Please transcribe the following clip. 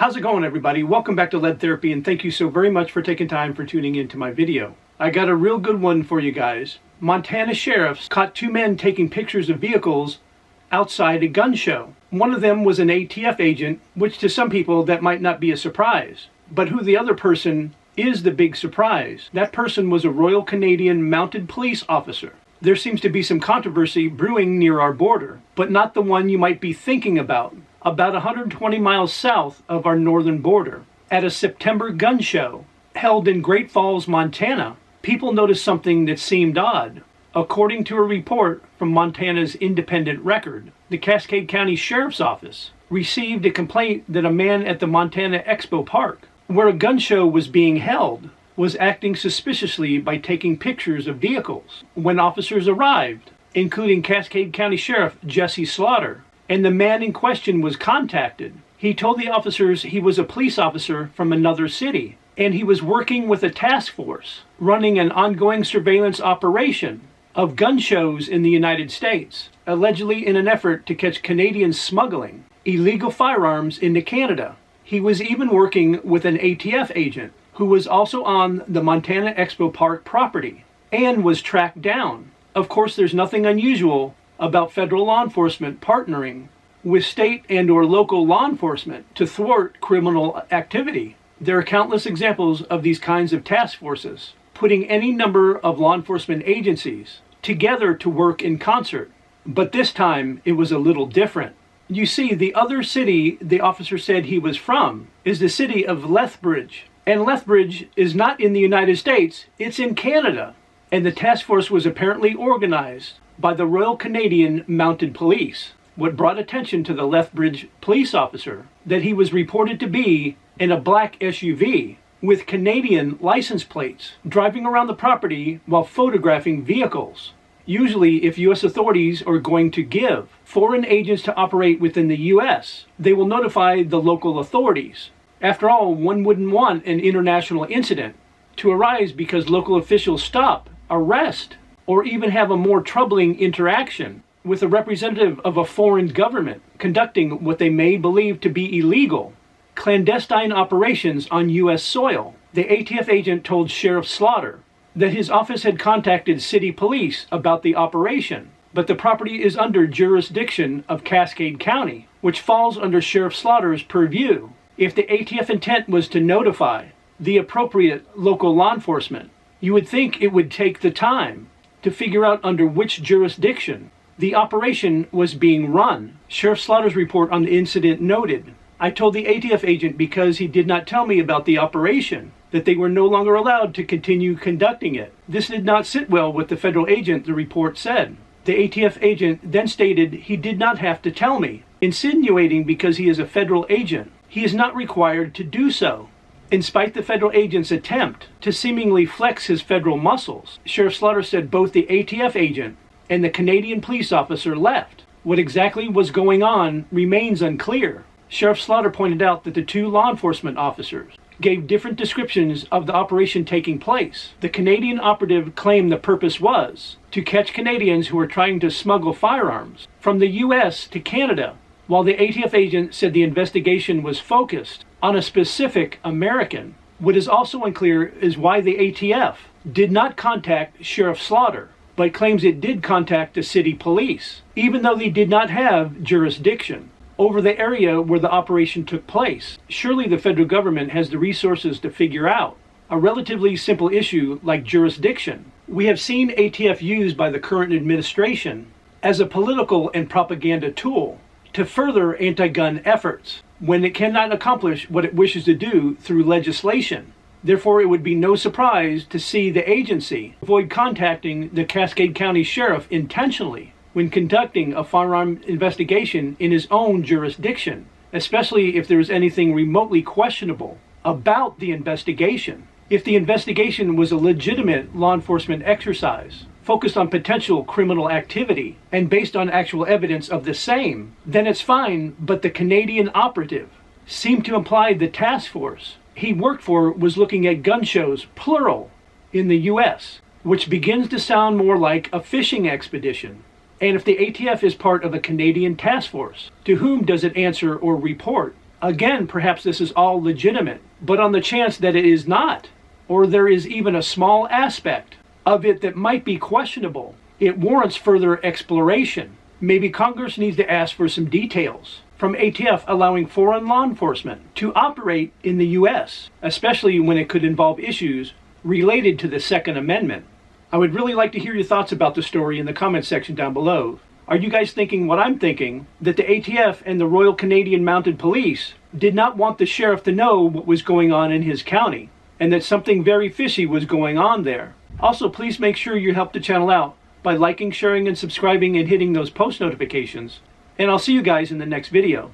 How's it going, everybody? Welcome back to Lead Therapy, and thank you so very much for taking time for tuning into my video. I got a real good one for you guys. Montana sheriffs caught two men taking pictures of vehicles outside a gun show. One of them was an ATF agent, which to some people that might not be a surprise. But who the other person is the big surprise. That person was a Royal Canadian Mounted Police officer. There seems to be some controversy brewing near our border, but not the one you might be thinking about 120 miles south of our northern border. At a September gun show held in Great Falls, Montana, people noticed something that seemed odd. According to a report from Montana's Independent Record, the Cascade County Sheriff's Office received a complaint that a man at the Montana Expo Park, where a gun show was being held, was acting suspiciously by taking pictures of vehicles. When officers arrived, including Cascade County Sheriff Jesse Slaughter, and the man in question was contacted, he told the officers he was a police officer from another city, and he was working with a task force running an ongoing surveillance operation of gun shows in the United States, allegedly in an effort to catch Canadians smuggling illegal firearms into Canada. He was even working with an ATF agent who was also on the Montana Expo Park property and was tracked down. Of course, there's nothing unusual about federal law enforcement partnering with state and or local law enforcement to thwart criminal activity. There are countless examples of these kinds of task forces, putting any number of law enforcement agencies together to work in concert. But this time, it was a little different. You see, the other city the officer said he was from is the city of Lethbridge. And Lethbridge is not in the United States, it's in Canada. And the task force was apparently organized by the Royal Canadian Mounted Police. What brought attention to the Lethbridge police officer that he was reported to be in a black SUV with Canadian license plates, driving around the property while photographing vehicles. Usually, if U.S. authorities are going to give foreign agents to operate within the U.S., they will notify the local authorities. After all, one wouldn't want an international incident to arise because local officials stop, arrest, or even have a more troubling interaction with a representative of a foreign government conducting what they may believe to be illegal, clandestine operations on U.S. soil. The ATF agent told Sheriff Slaughter that his office had contacted city police about the operation, but the property is under jurisdiction of Cascade County, which falls under Sheriff Slaughter's purview. If the ATF intent was to notify the appropriate local law enforcement, you would think it would take the time to figure out under which jurisdiction the operation was being run. Sheriff Slaughter's report on the incident noted, "I told the ATF agent because he did not tell me about the operation, that they were no longer allowed to continue conducting it. This did not sit well with the federal agent," the report said. The ATF agent then stated he did not have to tell me, insinuating because he is a federal agent, he is not required to do so. In spite the federal agent's attempt to seemingly flex his federal muscles, Sheriff Slaughter said both the ATF agent and the Canadian police officer left. What exactly was going on remains unclear. Sheriff Slaughter pointed out that the two law enforcement officers gave different descriptions of the operation taking place. The Canadian operative claimed the purpose was to catch Canadians who were trying to smuggle firearms from the U.S. to Canada, while the ATF agent said the investigation was focused on a specific American. What is also unclear is why the ATF did not contact Sheriff Slaughter, but claims it did contact the city police, even though they did not have jurisdiction over the area where the operation took place. Surely the federal government has the resources to figure out a relatively simple issue like jurisdiction. We have seen ATF used by the current administration as a political and propaganda tool to further anti-gun efforts when it cannot accomplish what it wishes to do through legislation. Therefore, it would be no surprise to see the agency avoid contacting the Cascade County Sheriff intentionally when conducting a firearm investigation in his own jurisdiction, especially if there is anything remotely questionable about the investigation. If the investigation was a legitimate law enforcement exercise, focused on potential criminal activity, and based on actual evidence of the same, then it's fine, but the Canadian operative seemed to imply the task force he worked for was looking at gun shows, plural, in the U.S., which begins to sound more like a fishing expedition. And if the ATF is part of a Canadian task force, to whom does it answer or report? Again, perhaps this is all legitimate, but on the chance that it is not, or there is even a small aspect of it that might be questionable, it warrants further exploration. Maybe Congress needs to ask for some details from ATF allowing foreign law enforcement to operate in the U.S., especially when it could involve issues related to the Second Amendment. I would really like to hear your thoughts about the story in the comments section down below. Are you guys thinking what I'm thinking, that the ATF and the Royal Canadian Mounted Police did not want the sheriff to know what was going on in his county, and that something very fishy was going on there? Also, please make sure you help the channel out by liking, sharing, and subscribing and hitting those post notifications. And I'll see you guys in the next video.